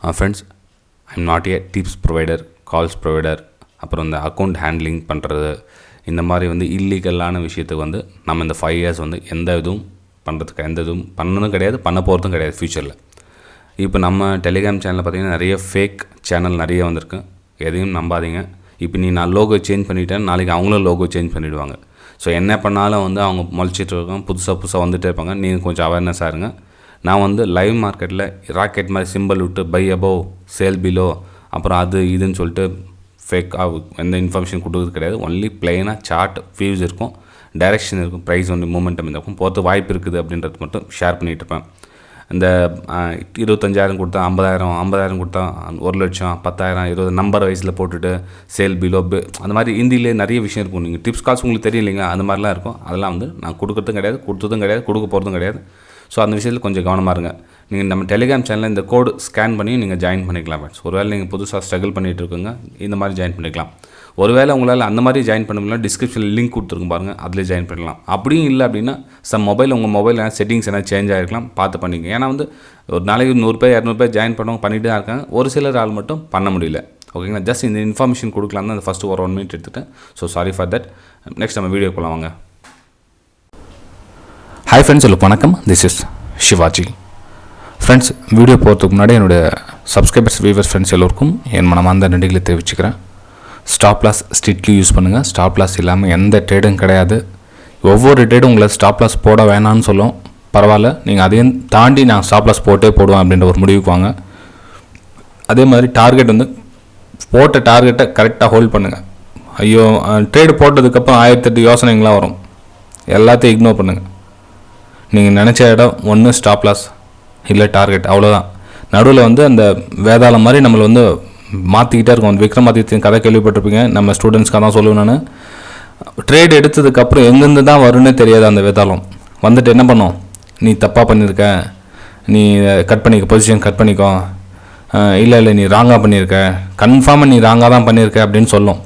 Friends, I'm not a tips provider, calls provider, அப்புறம் இந்த account handling பண்ணுறது, இந்த மாதிரி வந்து இல்லீகலான விஷயத்துக்கு வந்து நம்ம இந்த 5 years வந்து எந்த இதுவும் பண்ணுறதுக்கு எந்த இதுவும் பண்ணதும் கிடையாது, பண்ண போகிறதும் கிடையாது ஃப்யூச்சரில். இப்போ நம்ம டெலிகிராம் சேனலில் பார்த்திங்கன்னா நிறைய ஃபேக் சேனல் நிறைய வந்திருக்கு. எதையும் நம்பாதீங்க. இப்போ நான் லோகோ சேஞ்ச் பண்ணிவிட்டேன், நாளைக்கு அவங்களும் லோகோ சேஞ்ச் பண்ணிவிடுவாங்க. ஸோ என்ன பண்ணாலும் வந்து அவங்க முளைச்சிட்டு இருக்காங்க, புதுசாக வந்துகிட்டே இருப்பாங்க. நீங்கள் கொஞ்சம் அவேர்னஸாக இருங்க. நான் வந்து லைவ் மார்க்கெட்டில் ராக்கெட் மாதிரி சிம்பிள் விட்டு பை அபோவ் சேல் பிலோ அப்புறம் அது இதுன்னு சொல்லிட்டு ஃபேக்காக எந்த இன்ஃபர்மேஷன் கொடுக்குறது கிடையாது. ஒன்லி பிளெயினாக சார்ட் வியூஸ் இருக்கும், டைரெக்ஷன் இருக்கும், ப்ரைஸ் ஒன்று மூமெண்டம் இருக்கும், போகிறது வாய்ப்பு இருக்குது அப்படின்றது மட்டும் ஷேர் பண்ணிகிட்டு இருப்பேன். இந்த 25,000 கொடுத்தா 50,000 கொடுத்தா 1,00,000, 10,000, 20 நம்பர் வயசில் போட்டுட்டு சேல் பிலோ அந்த மாதிரி ஹிந்திலே நிறைய விஷயம் இருக்கும். நீங்கள் டிப்ஸ் கால்ஸ் உங்களுக்கு தெரியலைங்க, அந்த மாதிரிலாம் இருக்கும். அதெல்லாம் வந்து நான் கொடுக்குறதும் கிடையாது, கொடுத்ததும் கிடையாது, கொடுக்க போகிறதும் கிடையாது. ஸோ அந்த விஷயத்தில் கொஞ்சம் கவனமாக இருங்க. நீங்கள் நம்ம டெலிகிராம் சேனலில் இந்த கோடு ஸ்கேன் பண்ணி நீங்கள் ஜாயின் பண்ணிக்கலாம் ஃப்ரெண்ட்ஸ். ஒருவேளை நீங்கள் புதுசாக ஸ்ட்ரகிள் பண்ணிகிட்டு இருக்குங்க, இந்த மாதிரி ஜாயின் பண்ணிக்கலாம். ஒருவேளை உங்களால் அந்த மாதிரி ஜாயின் பண்ண முடியல, டிஸ்கிரிப்ஷனில் லிங்க் கொடுத்துருக்கும் பாருங்கள், அதில் ஜாயின் பண்ணலாம். அப்படியும் இல்லை அப்படின்னா உங்கள் மொபைல் செட்டிங்ஸ் என்ன சேஞ்ச் ஆகிருக்கலாம், பார்த்து பண்ணிங்க. ஏன்னா வந்து ஒரு நாளைக்கு 100 பேர் 200 பேர் ஜாயின் பண்ணவங்க பண்ணிட்டு தான் இருக்காங்க. ஒரு சிலர் ஆள் மட்டும் பண்ண முடியல. ஓகேங்களா, ஜஸ்ட் இந்த இன்ஃபர்மேஷன் கொடுக்கலாம் தான் அந்த ஃபஸ்ட்டு ஒரு 1 minute எடுத்துகிட்டேன். So sorry for that. Next நம்ம வீடியோ போகலாம் வாங்க. ஹாய் ஃப்ரெண்ட்ஸ், உங்களுக்கு வணக்கம். This is Shivaji. Friends, video போகிறதுக்கு முன்னாடி என்னுடைய சப்ஸ்கிரைபர்ஸ், வியூவர்ஸ், ஃப்ரெண்ட்ஸ் எல்லோருக்கும் என் மனமார்ந்த நன்றிகளை தெரிவிச்சுக்கிறேன். ஸ்டாப் லாஸ் ஸ்ட்ரிக்ட்லி யூஸ் பண்ணுங்கள். ஸ்டாப் லாஸ் இல்லாமல் எந்த ட்ரேடும் கிடையாது. ஒவ்வொரு ட்ரேடும் உங்களை ஸ்டாப் லாஸ் போட வேணான்னு சொல்லும், பரவாயில்ல, நீங்கள் அதையும் தாண்டி நான் ஸ்டாப் லாஸ் போட்டே போடுவேன் அப்படின்ற ஒரு முடிவுக்கு வாங்க. அதே மாதிரி டார்கெட் வந்து போட்ட டார்கெட்டை கரெக்டாக ஹோல்ட் பண்ணுங்கள். ஐயோ, ட்ரேடு போட்டதுக்கப்புறம் 1008 யோசனைங்களாம் வரும், எல்லாத்தையும் இக்னோர் பண்ணுங்கள். நீங்கள் நினச்ச இடம் ஒன்று ஸ்டாப் லாஸ், இல்லை டார்கெட், அவ்வளோதான். நடுவில் வந்து அந்த வேதாளம் மாதிரி நம்மளை வந்து மாற்றிக்கிட்டே இருக்கும். அந்த விக்ரமாதித்யன் கதை கேள்விப்பட்டிருப்பீங்க, நம்ம ஸ்டூடெண்ட்ஸ்க்காக தான் சொல்லுவேன் நான். ட்ரேட் எடுத்ததுக்கப்புறம் எங்கேருந்து தான் வரும்னே தெரியாது அந்த வேதாளம். வந்துட்டு என்ன பண்ணோம், நீ தப்பாக பண்ணியிருக்க, நீ கட் பண்ணிக்க, பொசிஷன் கட் பண்ணிக்கோ, இல்லை நீ ராங்காக பண்ணியிருக்க, கன்ஃபார்மாக நீ ராங்காக தான் பண்ணியிருக்க அப்படின்னு சொல்லும்.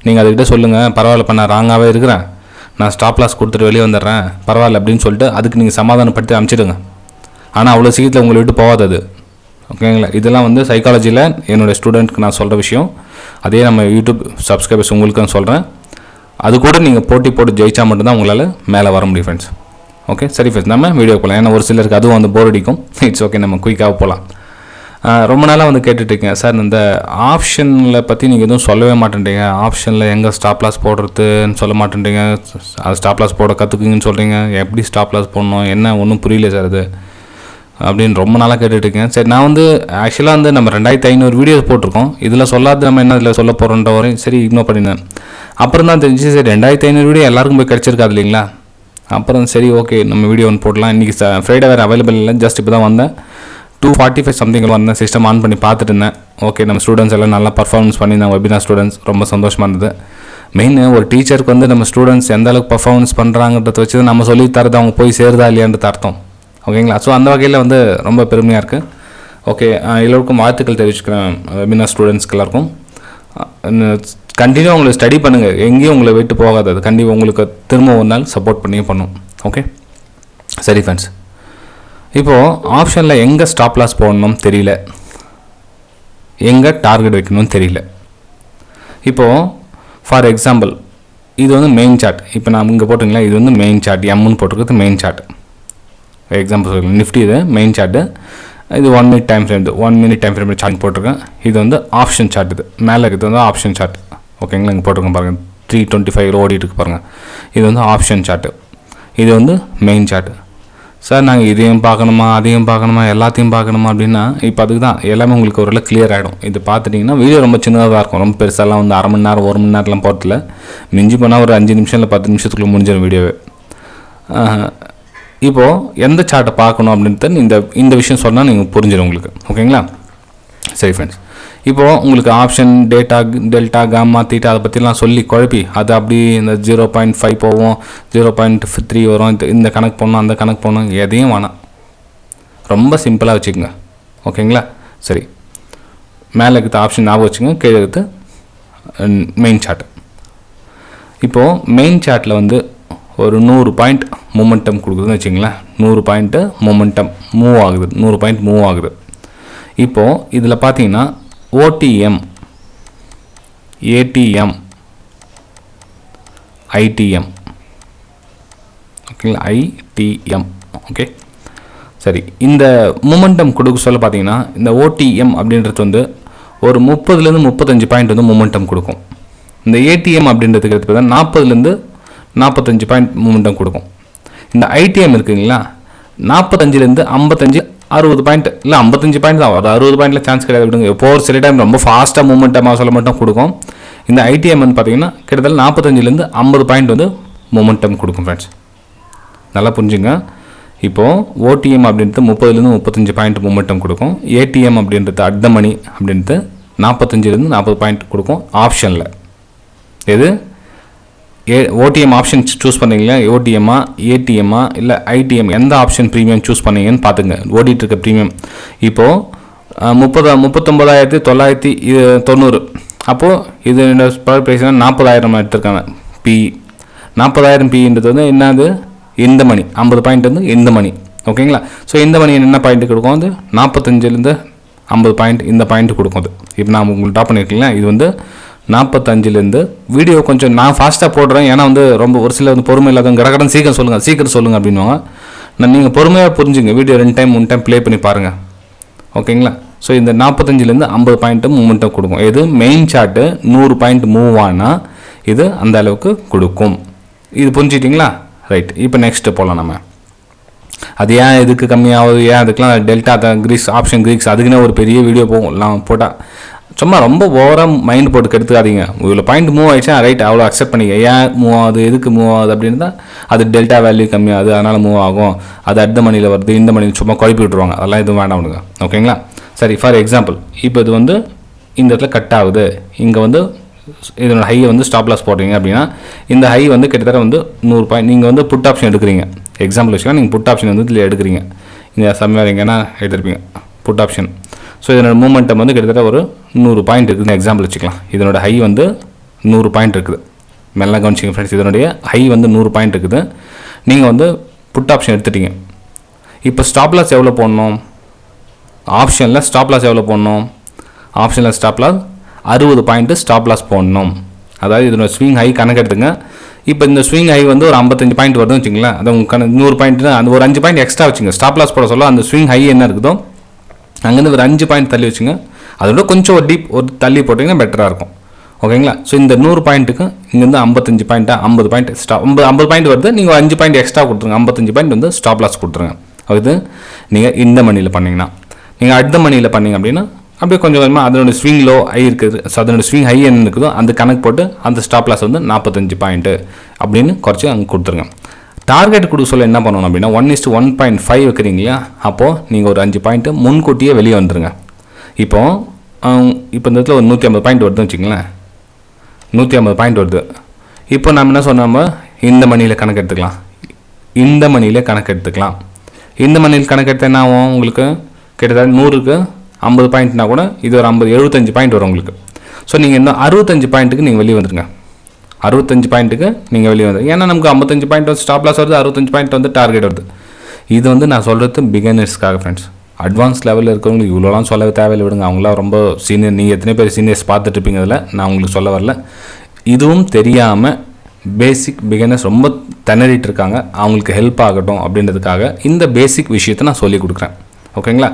நீங்கள் அதுக்கிட்ட சொல்லுங்கள், பரவாயில்லப்பா நான் ராங்காகவே இருக்கிறேன், நான் ஸ்டாப் லாஸ் கொடுத்துட்டு வெளியே வந்துடுறேன், பரவாயில்ல அப்படின்னு சொல்லிட்டு அதுக்கு நீங்கள் சமாதானப்படுத்தி அனுப்பிச்சிடுங்க. ஆனால் அவ்வளோ சீக்கிரத்தில் உங்களை விட்டு போகாது அது. ஓகேங்களா, இதெல்லாம் வந்து சைக்காலஜியில் என்னோடய ஸ்டூடெண்ட்க்கு நான் சொல்கிற விஷயம். அதே நம்ம யூடியூப் சப்ஸ்கிரைபர்ஸ் உங்களுக்கும் சொல்கிறேன். அது கூட நீங்கள் போட்டு ஜெயிச்சா மட்டும்தான் உங்களால் மேலே வர முடியும் ஃப்ரெண்ட்ஸ். ஓகே, சரி ஃப்ரெண்ட்ஸ், நம்ம வீடியோ போகலாம். ஏன்னா ஒரு சிலருக்கு அதுவும் வந்து போர் அடிக்கும். இட்ஸ் ஓகே, நம்ம குயிக்காக போகலாம். ரொம்ப நாளாக வந்து கேட்டுட்ருக்கீங்க, சார் இந்த ஆப்ஷனில் பற்றி நீங்கள் எதுவும் சொல்லவே மாட்டேன்றீங்க, ஆப்ஷனில் எங்கே ஸ்டாப் லாஸ் போடுறதுன்னு சொல்ல மாட்டேன்றீங்க, அது ஸ்டாப் லாஸ் போட கற்றுக்குங்கன்னு சொல்கிறீங்க, எப்படி ஸ்டாப் லாஸ் போடணும், என்ன ஒன்றும் புரியல சார் அது அப்படின்னு ரொம்ப நாளாக கேட்டுட்ருக்கேன். சரி, நான் வந்து ஆக்சுவலாக வந்து நம்ம 2500 வீடியோஸ் போட்டிருக்கோம், இதில் சொல்லாத நம்ம என்ன இதில் சொல்ல போகிறோன்ற வரையும் சரி இக்னோர் பண்ணியிருந்தேன். அப்புறம் தான் தெரிஞ்சு சரி 2500 வீடியோ எல்லாருக்கும் போய் கிடச்சிருக்காது இல்லைங்களா. அப்புறம் சரி ஓகே, நம்ம வீடியோ ஒன்று போடலாம். இன்றைக்கி ஃப்ரைடே வேறு அவைலபிள் இல்லை, ஜஸ்ட் இப்போ தான் வந்தேன். 2:45 சம்திங் வந்தேன், சிஸ்டம் ஆன் பண்ணி பார்த்துட்டு இருந்தேன். ஓகே, நம்ம ஸ்டூடெண்ட்ஸ் எல்லாம் நல்லா பர்ஃபார்மன்ஸ் பண்ணியிருந்தாங்க, வெபினார் ஸ்டூடெண்ட்ஸ், ரொம்ப சந்தோஷமாக இருந்தது. மெயின் ஒரு டீச்சருக்கு வந்து நம்ம ஸ்டூடெண்ட்ஸ் எந்த அளவுக்கு பர்ஃபார்மன்ஸ் பண்ணுறாங்கிறத வச்சு நம்ம சொல்லி தரது அவங்க போய் சேருதா இல்லையான்றது அர்த்தம். ஓகேங்களா, ஸோ அந்த வகையில் வந்து ரொம்ப பெருமையாக இருக்குது. ஓகே, எல்லோருக்கும் வாழ்த்துக்கள் தெரிவிச்சுக்கிறேன். வெபினார் ஸ்டூடெண்ட்ஸ்க்கு எல்லாருக்கும் கண்டினியூ உங்களுக்கு ஸ்டடி பண்ணுங்கள், எங்கேயும் உங்களை விட்டு போகாது. அது கண்டிப்பாக உங்களுக்கு திரும்ப ஒரு நாள் சப்போர்ட் பண்ணியே பண்ணும். ஓகே, சரி ஃப்ரெண்ட்ஸ், இப்போது ஆப்ஷனில் எங்கே ஸ்டாப் லாஸ் போடணும்னு தெரியல, எங்கே டார்கெட் வைக்கணும்னு தெரியல. இப்போது ஃபார் எக்ஸாம்பிள் இது வந்து மெயின் சார்ட். இப்போ நான் இங்கே போட்டிங்களா, இது வந்து மெயின் சார்ட், எம்முன்னு போட்டிருக்கிறது மெயின் சார்ட். எக்ஸாம்பிள் சொல்லுங்கள், நிஃப்டி இது மெயின் சார்ட்டு, இது 1 minute time frame, 1 minute time frame chart போட்டிருக்கேன். இது வந்து ஆப்ஷன் சார்ட், இது மேலே இருக்கிறது வந்து ஆப்ஷன் சார்ட். ஓகேங்களா, இங்கே போட்டிருக்கேன் பாருங்கள், 325 ஓடிட்டு இருக்கு பாருங்கள், இது வந்து ஆப்ஷன் சார்ட்டு, இது வந்து மெயின் சார்ட்டு. சார் நாங்கள் இதையும் பார்க்கணுமா, அதையும் பார்க்கணுமா, எல்லாத்தையும் பார்க்கணுமா அப்படின்னா இப்போ அதுக்கு தான் எல்லாமே உங்களுக்கு ஒரு கிளியர் ஆகிடும். இது பார்த்துட்டிங்கன்னா வீடியோ ரொம்ப சின்னதாக இருக்கும், ரொம்ப பெருசாலாம் வந்து 1/2 மணி நேரம் 1 மணி நேரம்லாம் போகிறதில்ல. மிஞ்சி போனால் ஒரு 5 நிமிஷம் இல்லை 10 நிமிஷத்துக்குள்ளே முடிஞ்சிடும் வீடியோவே. இப்போது எந்த சார்ட்டை பார்க்கணும் அப்படின்ட்டு இந்த விஷயம் சொன்னால் நீங்கள் புரிஞ்சிடும் உங்களுக்கு. ஓகேங்களா, சரி ஃப்ரெண்ட்ஸ், இப்போது உங்களுக்கு ஆப்ஷன் டெல்டா காமா தீட்டா அதை பற்றிலாம் சொல்லி குழப்பி அது அப்படி இந்த 0.5 போவோம், 0.3 வரும், இந்த கணக்கு போடணும், அந்த கணக்கு போடணும், எதையும் வேணாம், ரொம்ப சிம்பிளாக வச்சுக்கோங்க. ஓகேங்களா, சரி, மேலே இருக்கிற ஆப்ஷன் ஞாபகம் வச்சுங்க, கீழே இருக்கிறது மெயின் சார்ட். இப்போது மெயின் சார்ட்டில் வந்து ஒரு 100 பாயிண்ட் மூமெண்டம் கொடுக்குதுன்னு வச்சுங்களேன். 100 பாயிண்ட்டு மூமெண்டம் மூவ் ஆகுது, 100 பாயிண்ட் மூவ் ஆகுது. இப்போது இதில் பார்த்தீங்கன்னா ஓடிஎம், ஏடிஎம், ஐடிஎம், ஓகேங்களா, ஐடிஎம். ஓகே, சரி. இந்த மொமெண்டம் கொடுக்க சொல்ல பார்த்தீங்கன்னா இந்த ஓடிஎம் அப்படின்றது வந்து ஒரு 30லேருந்து 35 பாயிண்ட் வந்து மொமெண்டம் கொடுக்கும். இந்த ஏடிஎம் அப்படின்றதுக்கு எடுத்து பார்த்தா 40லேருந்து 45 பாயிண்ட் மொமெண்டம் கொடுக்கும். இந்த ஐடிஎம் இருக்குங்களா, 45லேருந்து 55, 60 பாயிண்ட், இல்லை 55 பாயிண்ட் தான், ஒரு 60 பாயிண்டில் சான்ஸ் கிடையாது விடுங்க. இப்போ ஒரு சில டைம் ரொம்ப ஃபாஸ்ட்டாக மூமெண்ட்டமாக சொல்ல மட்டும் கொடுக்கும். இந்த ஐடிஎம் வந்து பார்த்தீங்கன்னா கிட்டத்தட்ட 45லேருந்து 50 பாயிண்ட் வந்து மொமெண்டம் கொடுக்கும் ஃப்ரெண்ட்ஸ். நல்லா புரிஞ்சுங்க. இப்போது ஓடிஎம் அப்படின்றது 30லேருந்து 35 பாயிண்ட் மொமெண்டம் கொடுக்கும். ஏடிஎம் அப்படின்றது அட் த மணி அப்படின்றது 45லேருந்து 40 பாயிண்ட் கொடுக்கும் ஆப்ஷனில். எது ஓடிஎம் ஆப்ஷன் சூஸ் பண்ணீங்களா, ஓடிஎம்மா, ஏடிஎம்மா, இல்லை ஐடிஎம், எந்த ஆப்ஷன் ப்ரீமியம் சூஸ் பண்ணீங்கன்னு பார்த்துங்க. ஓடிட்டு இருக்க ப்ரீமியம் இப்போது 39,990. அப்போது இது ப்ரைஸ்னால் 40,000 எடுத்திருக்காங்க. பி 40,000 பின்றது வந்து என்னது, இந்த மணி 50 பாயிண்ட் வந்து இந்த மணி. ஓகேங்களா. ஸோ இந்த மணி என்ன பாயிண்ட் கொடுக்கும், அது 45லேருந்து 50 பாயிண்ட் இந்த பாயிண்ட் கொடுக்கும். அது இப்போ நான் உங்களுக்கு டாப் பண்ணியிருக்கீங்களா, இது வந்து 45லேருந்து. வீடியோ கொஞ்சம் நான் ஃபாஸ்ட்டாக போடுறேன், ஏன்னா வந்து ரொம்ப ஒரு சில வந்து பொறுமை இல்லாதவங்க கடகடன் சீக்கிரம் சொல்லுங்கள் அப்படின்வாங்க. நீங்கள் பொறுமையாக புரிஞ்சுங்க. வீடியோ 2 டைம் 3 டைம் ப்ளே பண்ணி பாருங்கள். ஓகேங்களா. ஸோ இந்த 45லேருந்து 50 பாயிண்ட்டு மூமெண்ட்டாக கொடுக்கும். இது மெயின் சார்ட்டு 100 பாயிண்ட் மூவ் ஆனால் இது அந்த அளவுக்கு கொடுக்கும். இது புரிஞ்சிட்டிங்களா? ரைட். இப்போ நெக்ஸ்ட்டு போகலாம். நம்ம அது ஏன் இதுக்கு கம்மியாகுது, ஏன் அதுக்கெலாம் டெல்டா கிரீக்ஸ் ஆப்ஷன் கிரீக்ஸ் அதுக்குன்னு ஒரு பெரிய வீடியோ போகலாம் போட்டால். சும்மா ரொம்ப ஓவராக மைண்ட் போட்டு கெடுத்துக்காதீங்க. இவ்வளோ பாயிண்ட் மூவ் ஆகிடுச்சா, ரைட், அவ்வளோ அக்செப்ட் பண்ணிக்க. ஏன் மூவ் ஆகுது, எதுக்கு மூவ் ஆகுது அப்படின்னு தான், அது டெல்டா வேல்யூ கம்மியாகுது அதனால் மூவ் ஆகும், அது அடுத்த மணியில் வருது, இந்த மணியில் சும்மா குழப்பி விட்ருவாங்க. அதெல்லாம் எதுவும் வேண்டாம் உனக்கு. ஓகேங்களா. சரி, ஃபார் எக்ஸாம்பிள் இப்போ இது வந்து இந்த இடத்துல கட் ஆகுது, இங்கே வந்து இதனோட ஹையை வந்து ஸ்டாப் லாஸ் போடுறீங்க அப்படின்னா இந்த ஹை வந்து கிட்டத்தட்ட வந்து 100 பாயிண்ட். நீங்கள் வந்து புட் ஆப்ஷன் எடுக்கிறீங்க, எக்ஸாம்பிள் வச்சுக்கலாம். நீங்கள் புட் ஆப்ஷன் வந்து இதில் எடுக்கிறீங்க, இந்த சம்வேர் எங்கன்னா எடுத்துருப்பீங்க புட் ஆப்ஷன். ஸோ இதனோட மூமெண்டம் வந்து கிட்டத்தட்ட ஒரு 100 பாயிண்ட் இருக்குதுன்னு எக்ஸாம்பிள் வச்சுக்கலாம். இதனோட ஹை வந்து 100 பாயிண்ட் இருக்குது. மெல்ல கவனிச்சிங்க ஃப்ரெண்ட்ஸ், இதனுடைய ஹை வந்து 100 பாயிண்ட் இருக்குது. நீங்கள் வந்து புட் ஆப்ஷன் எடுத்துட்டீங்க. இப்போ ஸ்டாப் லாஸ் எவ்வளோ போடணும், ஆப்ஷனில் ஸ்டாப் லாஸ் எவ்வளோ போடணும், ஆப்ஷனில் stop loss 60 point stop loss போடணும். அதாவது இதனோட ஸ்விங் ஹை கணக்கு எடுத்துங்க. இப்போ இந்த ஸ்விங் ஹை வந்து ஒரு 55 பாயிண்ட் வருதுன்னு வச்சுங்களேன். அது உங்களுக்கு 100 பாயிண்ட்னா அந்த ஒரு 5 பாயிண்ட் எக்ஸ்ட்ரா வச்சுங்க. ஸ்டாப் லாஸ் போட சொல்ல அந்த ஸ்விங் ஹை என்ன இருக்குதோ அங்கேருந்து ஒரு 5 பாயிண்ட் தள்ளி வச்சுங்க. அதோட கொஞ்சம் ஒரு டீப் ஒரு தள்ளி போட்டிங்கன்னா பெட்டராக இருக்கும். ஓகேங்களா. ஸோ இந்த 100 பாயிண்ட்டுக்கு இங்கேருந்து 55 பாயிண்ட்டாக 50 பாயிண்ட் ஸ்டாப் 50 பாயிண்ட் வருது. நீங்கள் 5 பாயிண்ட் எக்ஸ்ட்ரா கொடுத்துருங்க. 55 பாயிண்ட் வந்து ஸ்டாப் லாஸ் கொடுத்துருங்க. அது நீங்கள் இந்த மணியில் பண்ணிங்கன்னா, நீங்கள் அடுத்த மணியில் பண்ணிங்க அப்படின்னா அப்படியே கொஞ்சம் கொஞ்சமாக அதனோட ஸ்விங் லோ ஹை இருக்குது. ஸோ அதனோட ஸ்விங் ஹை என்ன இருக்குதோ அந்த கணக்கு போட்டு அந்த ஸ்டாப் லாஸ் வந்து 45 பாயிண்ட்டு அப்படின்னு குறைச்சி அங்கே கொடுத்துருங்க. டார்கெட் கொடுக்க சொல்ல என்ன பண்ணணும் அப்படின்னா 1:1.5 வைக்கிறீங்களா, அப்போது நீங்கள் ஒரு 5 பாயிண்ட்டு முன்கூட்டியே வெளியே வந்துடுங்க. இப்போ இந்த இடத்துல ஒரு 150 பாயிண்ட் வருதுன்னு வச்சுங்களேன். 150 பாயிண்ட் வருது. இப்போ நம்ம என்ன சொன்னோம், இந்த மணியில் கணக்கு எடுத்துக்கலாம், இந்த மணியில் கணக்கு எடுத்துக்கலாம். இந்த மணியில் கணக்கு எடுத்தால் என்ன ஆகும், உங்களுக்கு கிட்டத்தட்ட 100க்கு 50 பாயிண்ட்னா கூட இது ஒரு 75 பாயிண்ட் வரும் உங்களுக்கு. ஸோ நீங்கள் இன்னும் 65 பாயிண்ட்டுக்கு நீங்கள் வெளியே வந்துடுங்க. 65 பாயிண்ட்டுக்கு நீங்கள் வெளியே வந்து, ஏன்னா நமக்கு 55 பாயிண்ட் வந்து ஸ்டாப் லாஸ் வருது, 65 பாயிண்ட் வந்து டார்கெட் வருது. இது வந்து நான் சொல்கிறது பிகினர்ஸ்க்காக ஃப்ரெண்ட்ஸ். அட்வான்ஸ் லெவலில் இருக்கிறவங்களுக்கு இவ்வளோலாம் சொல்ல தேவையில்லை விடுங்க. அவங்களாம் ரொம்ப சீனியர். நீங்கள் எத்தனை பேர் சீனியர்ஸ் பார்த்துட்டு இருப்பீங்க, அதில் நான் உங்களுக்கு சொல்ல வரல. இதுவும் தெரியாமல் பேசிக் பிகினர்ஸ் ரொம்ப திணறிட்டு இருக்காங்க. அவங்களுக்கு ஹெல்ப் ஆகட்டும் அப்படின்றதுக்காக இந்த பேசிக் விஷயத்தை நான் சொல்லி கொடுக்குறேன். ஓகேங்களா.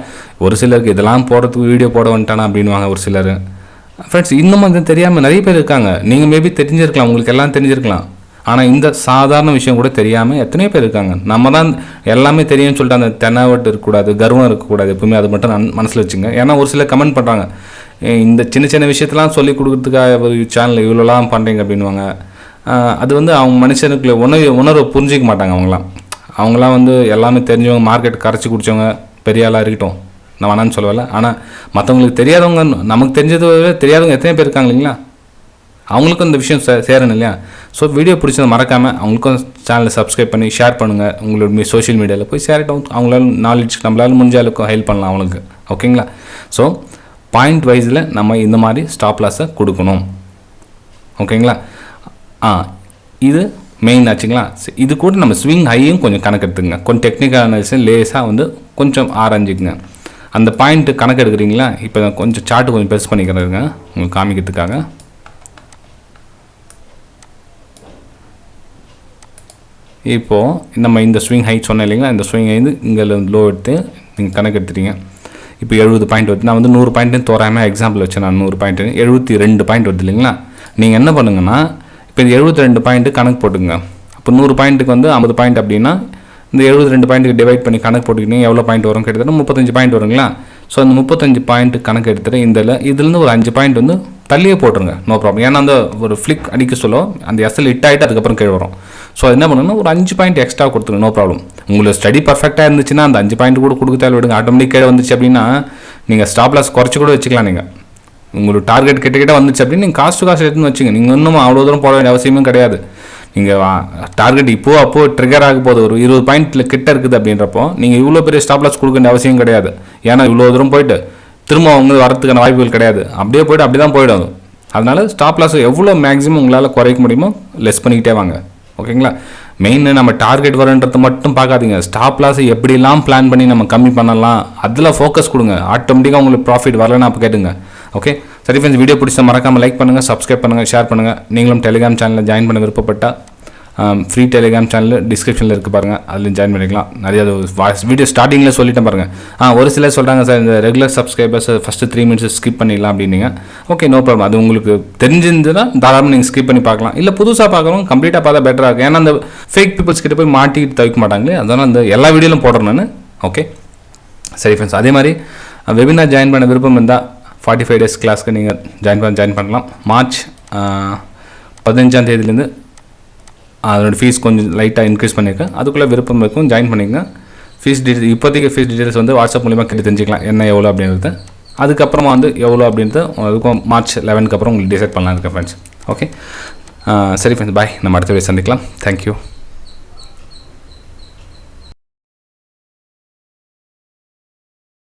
ஒரு சிலருக்கு இதெல்லாம் போடுறதுக்கு வீடியோ போட வந்துட்டானா அப்படின்வாங்க ஒரு சிலர். ஃப்ரெண்ட்ஸ் இன்னும் அது தெரியாமல் நிறைய பேர் இருக்காங்க. நீங்கள் மேபி தெரிஞ்சிருக்கலாம், உங்களுக்கு எல்லாம் தெரிஞ்சிருக்கலாம். ஆனால் இந்த சாதாரண விஷயம் கூட தெரியாமல் எத்தனையோ பேர் இருக்காங்க. நம்ம தான் எல்லாமே தெரியும்னு சொல்லிட்டு அந்த தெனாவட்டு இருக்கக்கூடாது, கர்வம் இருக்கக்கூடாது. எப்பவுமே அது மட்டும் மனசில் வச்சுங்க. ஏன்னா ஒரு சிலர் கமெண்ட் பண்ணுறாங்க, இந்த சின்ன சின்ன விஷயத்தெல்லாம் சொல்லி கொடுக்குறதுக்காக ஒரு சேனல் இவ்வளோலாம் பண்ணுறீங்க அப்படின்வாங்க. அது வந்து அவங்க மனுஷனுக்குள்ள உணர்வை புரிஞ்சிக்க மாட்டாங்க. அவங்களாம் வந்து எல்லாமே தெரிஞ்சவங்க, மார்க்கெட் கரைச்சி குடித்தவங்க, பெரிய ஆளாக இருக்கட்டும், நான் வேணான்னு சொல்லவில்லை. ஆனால் மற்றவங்களுக்கு தெரியாதவங்க, நமக்கு தெரிஞ்சது தெரியாதவங்க எத்தனை பேர் இருக்காங்க இல்லைங்களா, அவங்களுக்கும் இந்த விஷயம் சேரணும் இல்லையா. ஸோ வீடியோ பிடிச்சதை மறக்காமல் அவங்களுக்கும் சேனலை சப்ஸ்கிரைப் பண்ணி ஷேர் பண்ணுங்கள். உங்களோட சோஷியல் மீடியாவில் போய் ஷேர் ஆகும். அவங்களால நாலேஜ் நம்மளால் முடிஞ்ச அளவுக்கு ஹெல்ப் பண்ணலாம் அவங்களுக்கு. ஓகேங்களா. ஸோ பாயிண்ட் வைஸில் நம்ம இந்த மாதிரி ஸ்டாப் லாஸை கொடுக்கணும். ஓகேங்களா. இது மெயின் ஆச்சுங்களா. இது கூட நம்ம ஸ்விங் ஹையும் கொஞ்சம் கணக்கு எடுத்துங்க. கொஞ்சம் டெக்னிக்கல் அனாலிசிஸ் லேஸாக வந்து கொஞ்சம் ஆராய்ஞ்சிக்குங்க. அந்த பாயிண்ட் கணக்கு எடுக்கிறீங்களா? இப்போ நான் கொஞ்சம் சார்ட்டு கொஞ்சம் பெருசு பண்ணிக்கிறேங்க உங்களுக்கு காமிக்கிறதுக்காக. இப்போது நம்ம இந்த ஸ்விங் ஹைட் சொன்னேன் இல்லைங்களா, இந்த ஸ்விங் ஹைட் இங்கே லோ எடுத்து நீங்கள் கணக்கு எடுத்துட்டீங்க. இப்போ 70 பாயிண்ட் வருது. நான் வந்து 100 பாயிண்ட்டுன்னு தோராயமாக எக்ஸாம்பிள் வச்சேன். நான் 100 பாயிண்ட்டு 72 பாயிண்ட் வருது இல்லைங்களா. நீங்கள் என்ன பண்ணுங்கன்னா இப்போ இந்த 72 பாயிண்ட்டு கணக்கு போட்டுங்க. அப்போ 100 பாயிண்ட்டுக்கு வந்து 50 பாயிண்ட் அப்படின்னா இந்த 72 பாயிண்ட்டுக்கு டிவைட் பண்ணி கணக்கு போட்டுக்கிட்டீங்க எவ்வளோ பாயிண்ட் வரும்? கிட்டத்தட்ட 35 பாயிண்ட் வருங்களா. ஸோ அந்த 35 பாயிண்ட்டு கணக்கு எடுத்துகிட்டு இதுலேருந்து ஒரு 5 பாயிண்ட் வந்து தள்ளியே போட்டுருங்க, நோ ப்ராப்ளம். ஏன்னா அந்த ஒரு ஃப்ளிக் அடிக்க சொல்லும் அந்த எஸ்எல் ஹிட் ஆகிட்டு அதுக்கப்புறம் கீழே வரும். ஸோ அது என்ன பண்ணுங்கன்னா ஒரு 5 பாயிண்ட் எக்ஸ்ட்ரா கொடுத்துருங்க, நோ ப்ராப்ளம். உங்களுக்கு ஸ்டடி பர்ஃபெக்டாக இருந்துச்சுன்னா அந்த 5 பாயிண்ட் கூட கொடுக்க தேவை விடுங்க. ஆட்டோமேட்டிக் கீழே வந்துச்சு அப்படின்னா நீங்கள் ஸ்டாப் லாஸ் குறைச்சி கூட வச்சுக்கலாம். நீங்கள் உங்களுக்கு டார்கெட் கிட்ட வந்துச்சு அப்படின்னு நீங்கள் காஸ்ட் எடுத்துன்னு வச்சுங்க. நீங்கள் இன்னும் அவ்வளோ தூரம் போட வேண்டிய அவசியமும் கிடையாது. நீங்கள் டார்கெட் அப்போது ட்ரிகர் ஆக போகுது, ஒரு 20 பாயிண்ட்டில் கிட்ட இருக்குது அப்படின்றப்போ நீங்கள் இவ்வளோ பெரிய ஸ்டாப் லாஸ் கொடுக்க வேண்டிய அவசியம் கிடையாது. ஏன்னா இவ்வளோ தூரம் போயிட்டு திரும்ப அவங்க வரத்துக்கான வாய்ப்புகள் கிடையாது. அப்படியே போய்ட்டு அப்படி தான் போயிடும். அதனால் ஸ்டாப் லாஸ் எவ்வளோ மேக்ஸிமம் உங்களால் குறைக்க முடியுமோ லெஸ் பண்ணிக்கிட்டே வாங்க, ஓகேங்களா. மெயின் நம்ம டார்கெட் வரன்றது மட்டும் பார்க்காதீங்க. ஸ்டாப் லாஸை எப்படிலாம் பிளான் பண்ணி நம்ம கம்மி பண்ணலாம் அதில் ஃபோக்கஸ் கொடுங்க. ஆட்டோமேட்டிக்காக உங்களுக்கு ப்ராஃபிட் வரலன்னா அப்போ கேட்டுங்க. ஓகே சரி ஃப்ரெண்ட்ஸ், வீடியோ பிடிச்சா மறக்காமல் லைக் பண்ணுங்கள், சப்ஸ்கிரைப் பண்ணுங்கள், ஷேர் பண்ணுங்கள். நீங்களும் டெலிகிராம் சேனலில் ஜாயின் பண்ண விருப்பப்பட்டால் ஃப்ரீ டெலிகிராம் சேனல் டிஸ்கிரிப்ஷனில் இருக்குது பாருங்கள், அதில் ஜாயின் பண்ணிக்கலாம். நிறைய வீடியோ ஸ்டார்டிங்கில் சொல்லிட்டேன் பாருங்கள். ஒரு சிலர் சொல்கிறாங்க சார் இந்த regular subscribers first 3 minutes skip பண்ணிடலாம் அப்படின்னீங்க. Okay no problem. அது உங்களுக்கு தெரிஞ்சிருந்துன்னா தாராளமாக நீங்கள் ஸ்கிப் பண்ணி பார்க்கலாம். இல்லை புதுசாக பார்க்குறோம் கம்ப்ளீட்டாக பார்த்தா பெட்டராக இருக்கும். ஏன்னா அந்த ஃபேக் பீப்புள்ஸ் கிட்ட போய் மாட்டிக்கிட்டு தவிக்க மாட்டாங்களே, அதனால் அந்த எல்லா வீடியோலும் போடுறேன் நான். ஓகே சரி ஃப்ரெண்ட்ஸ், அதே மாதிரி வெபினார் ஜாயின் பண்ண விருப்பம் இருந்தால் 45 டேஸ் கிளாஸ்க்கு நீங்கள் ஜாயின் பண்ணலாம். மார்ச் 15ஆம் தேதியிலேருந்து அதோட ஃபீஸ் கொஞ்சம் லைட்டாக இன்க்ரீஸ் பண்ணியிருக்கேன். அதுக்குள்ளே விருப்பம் இருக்கும், ஜாயின் பண்ணிக்கங்க. ஃபீஸ் டீட்டெயில் இப்போதைக்கு ஃபீஸ் டீட்டெயில்ஸ் வந்து வாட்ஸ்அப் மூலிமா கேட்டு தெரிஞ்சுக்கலாம் என்ன எவ்வளோ அப்படின்றது. அதுக்கப்புறமா வந்து எவ்வளோ அப்படின்றது அதுக்கும் மார்ச் 11க்கு அப்புறம் உங்களுக்கு டிசைட் பண்ணலாம் இருக்கேன் ஃப்ரெண்ட்ஸ். ஓகே சரி ஃப்ரெண்ட்ஸ், பாய். நம்ம அடுத்த வீடியோ சந்திக்கலாம். தேங்க்யூ.